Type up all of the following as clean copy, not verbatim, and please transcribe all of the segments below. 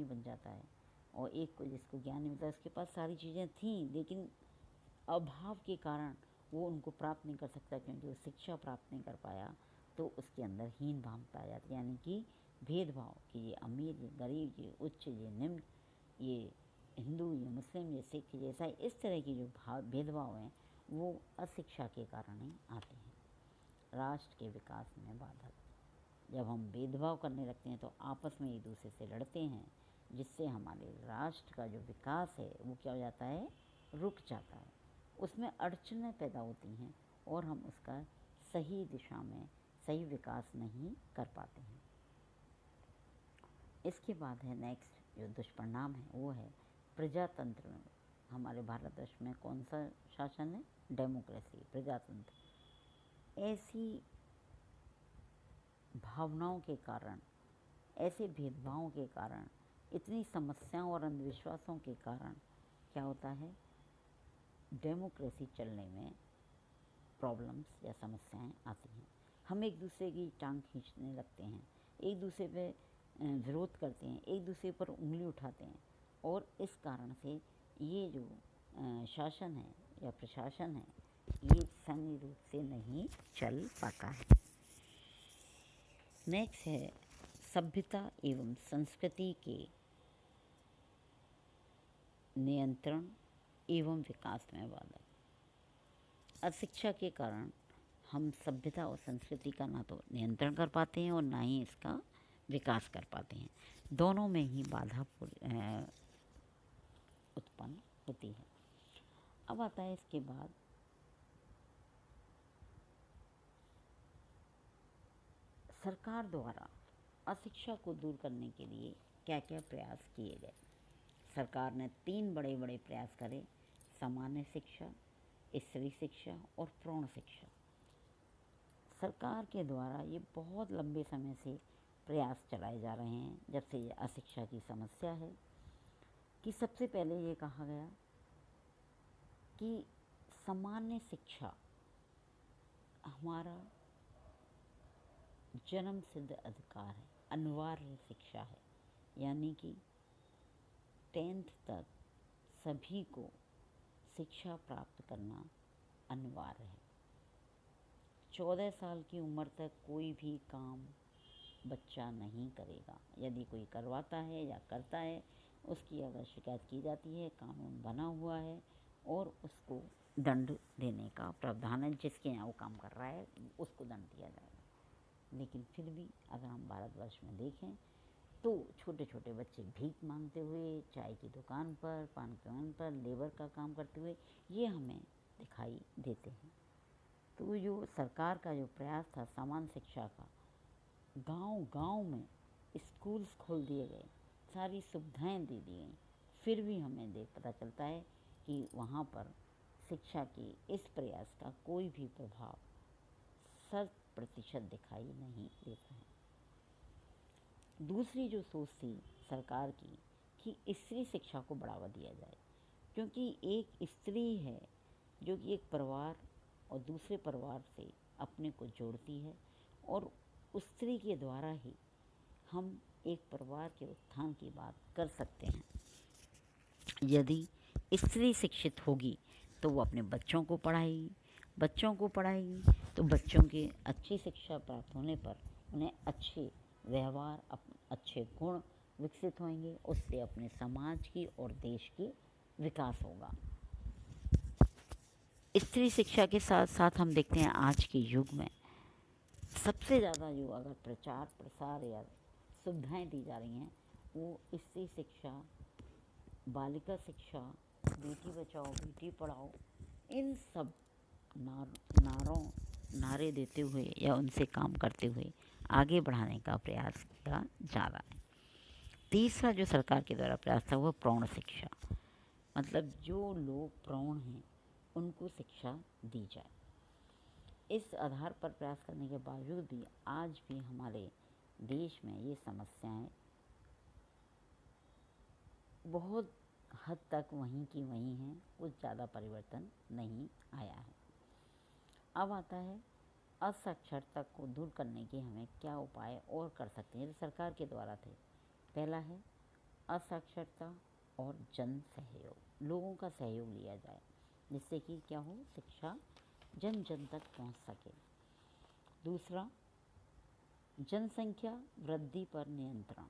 बन जाता है। और एक को जिसको ज्ञान नहीं मिलता, उसके पास सारी चीज़ें थीं लेकिन अभाव के कारण वो उनको प्राप्त नहीं कर सकता, क्योंकि वो शिक्षा प्राप्त नहीं कर पाया, तो उसके अंदर हीन भाव पाया जाता है, यानी कि भेदभाव कि ये अमीर, ये गरीब, ये उच्च, ये निम्न, ये हिंदू, ये मुस्लिम, ये सिख, ये ईसाई, इस तरह की जो भेदभाव हैं वो अशिक्षा के कारण ही आते हैं। राष्ट्र के विकास में बाधक, जब हम भेदभाव करने लगते हैं तो आपस में एक दूसरे से लड़ते हैं, जिससे हमारे राष्ट्र का जो विकास है वो क्या हो जाता है, रुक जाता है, उसमें अड़चनें पैदा होती हैं और हम उसका सही दिशा में सही विकास नहीं कर पाते हैं। इसके बाद है नेक्स्ट जो दुष्परिणाम है वो है प्रजातंत्र में। हमारे भारतवर्ष में कौन सा शासन है, डेमोक्रेसी, प्रजातंत्र। ऐसी भावनाओं के कारण, ऐसे भेदभावों के कारण, इतनी समस्याओं और अंधविश्वासों के कारण क्या होता है, डेमोक्रेसी चलने में प्रॉब्लम्स या समस्याएं आती हैं। हम एक दूसरे की टांग खींचने लगते हैं, एक दूसरे पे विरोध करते हैं, एक दूसरे पर उंगली उठाते हैं, और इस कारण से ये जो शासन है या प्रशासन है ये सही रूप से नहीं चल पाता है। नेक्स्ट है सभ्यता एवं संस्कृति के नियंत्रण एवं विकास में बाधक। अशिक्षा के कारण हम सभ्यता और संस्कृति का ना तो नियंत्रण कर पाते हैं और ना ही इसका विकास कर पाते हैं, दोनों में ही बाधा उत्पन्न होती है। अब आता है इसके बाद सरकार द्वारा अशिक्षा को दूर करने के लिए क्या क्या प्रयास किए गए। सरकार ने 3 बड़े बड़े प्रयास करे, सामान्य शिक्षा, स्त्री शिक्षा और प्रौढ़ शिक्षा। सरकार के द्वारा ये बहुत लंबे समय से प्रयास चलाए जा रहे हैं, जब से ये अशिक्षा की समस्या है, कि सबसे पहले ये कहा गया कि सामान्य शिक्षा हमारा जन्म सिद्ध अधिकार है, अनिवार्य शिक्षा है, यानी कि 10th तक सभी को शिक्षा प्राप्त करना अनिवार्य है। 14 साल की उम्र तक कोई भी काम बच्चा नहीं करेगा, यदि कोई करवाता है या करता है उसकी अगर शिकायत की जाती है, कानून बना हुआ है और उसको दंड देने का प्रावधान है, जिसके यहाँ वो काम कर रहा है उसको दंड दिया जाएगा। लेकिन फिर भी अगर हम भारतवर्ष में देखें तो छोटे छोटे बच्चे भीख मांगते हुए, चाय की दुकान पर, पान की दुकान पर लेबर का काम करते हुए ये हमें दिखाई देते हैं। तो जो सरकार का जो प्रयास था सामान्य शिक्षा का, गांव-गांव में स्कूल्स खोल दिए गए, सारी सुविधाएं दे दी गई, फिर भी हमें पता चलता है कि वहाँ पर शिक्षा के इस प्रयास का कोई भी प्रभाव 100% दिखाई नहीं देता है। दूसरी जो सोच थी सरकार की कि स्त्री शिक्षा को बढ़ावा दिया जाए, क्योंकि एक स्त्री है जो कि एक परिवार और दूसरे परिवार से अपने को जोड़ती है, और उस स्त्री के द्वारा ही हम एक परिवार के उत्थान की बात कर सकते हैं। यदि स्त्री शिक्षित होगी तो वो अपने बच्चों को पढ़ाएगी तो बच्चों के अच्छी शिक्षा प्राप्त होने पर उन्हें अच्छे व्यवहार, अच्छे गुण विकसित होंगे, उससे अपने समाज की और देश की विकास होगा। स्त्री शिक्षा के साथ साथ हम देखते हैं आज के युग में सबसे ज़्यादा जो अगर प्रचार प्रसार या सुविधाएं दी जा रही हैं वो स्त्री शिक्षा, बालिका शिक्षा, बेटी बचाओ बेटी पढ़ाओ, इन सब नारे देते हुए या उनसे काम करते हुए आगे बढ़ाने का प्रयास किया जा रहा है। तीसरा जो सरकार के द्वारा प्रयास था वो प्रौढ़ शिक्षा, मतलब जो लोग प्रौढ़ हैं उनको शिक्षा दी जाए। इस आधार पर प्रयास करने के बावजूद भी आज भी हमारे देश में ये समस्याएं बहुत हद तक वहीं की वहीं हैं, कुछ ज़्यादा परिवर्तन नहीं आया है। अब आता है असाक्षरता को दूर करने के हमें क्या उपाय और कर सकते हैं, जो सरकार के द्वारा थे। पहला है असाक्षरता और जन सहयोग, लोगों का सहयोग लिया जाए जिससे कि क्या हो, शिक्षा जन जन तक पहुंच सके। दूसरा, जनसंख्या वृद्धि पर नियंत्रण।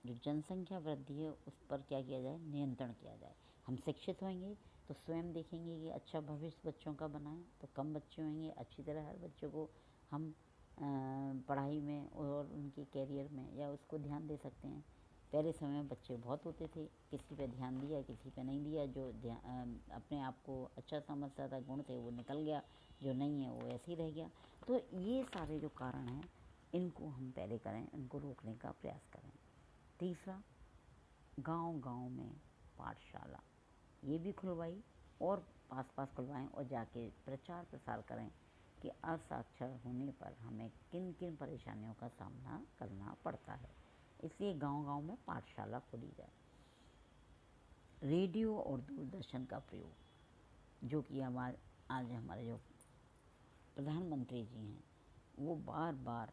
जो जनसंख्या वृद्धि है उस पर क्या किया जाए, नियंत्रण किया जाए। हम शिक्षित होंगे तो स्वयं देखेंगे कि अच्छा भविष्य बच्चों का बनाएं, तो कम बच्चे होंगे, अच्छी तरह हर बच्चों को हम पढ़ाई में और उनके कैरियर में या उसको ध्यान दे सकते हैं। पहले समय में बच्चे बहुत होते थे, किसी पे ध्यान दिया किसी पे नहीं दिया, जो अपने आप को अच्छा समझता था, गुण थे, वो निकल गया, जो नहीं है वो ऐसे ही रह गया। तो ये सारे जो कारण हैं इनको हम पहले करें, इनको रोकने का प्रयास करें। तीसरा, गांव-गांव में पाठशाला ये भी खुलवाई और पास पास खुलवाएं और जाके प्रचार प्रसार करें कि असाक्षर होने पर हमें किन किन परेशानियों का सामना करना पड़ता है, इसलिए गांव-गांव में पाठशाला खोली जाए। रेडियो और दूरदर्शन का प्रयोग, जो कि आज हमारे जो प्रधानमंत्री जी हैं वो बार बार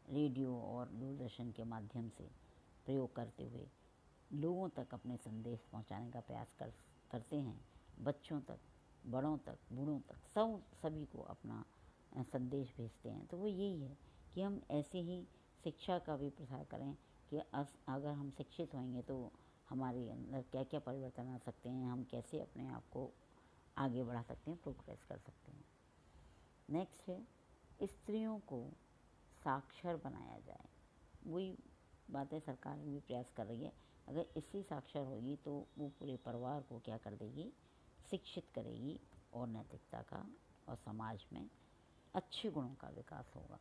रेडियो और दूरदर्शन के माध्यम से प्रयोग करते हुए लोगों तक अपने संदेश पहुंचाने का प्रयास करते हैं। बच्चों तक, बड़ों तक, बूढ़ों तक सभी को अपना संदेश भेजते हैं। तो वो यही है कि हम ऐसे ही शिक्षा का भी प्रसार करें कि अगर हम शिक्षित होंगे तो हमारे अंदर क्या क्या परिवर्तन आ सकते हैं, हम कैसे अपने आप को आगे बढ़ा सकते हैं, प्रोग्रेस कर सकते हैं। नेक्स्ट है, स्त्रियों को साक्षर बनाया जाए। वही बातें सरकार भी प्रयास कर रही है। अगर स्त्री साक्षर होगी तो वो पूरे परिवार को क्या कर देगी, शिक्षित करेगी और नैतिकता का और समाज में अच्छे गुणों का विकास होगा।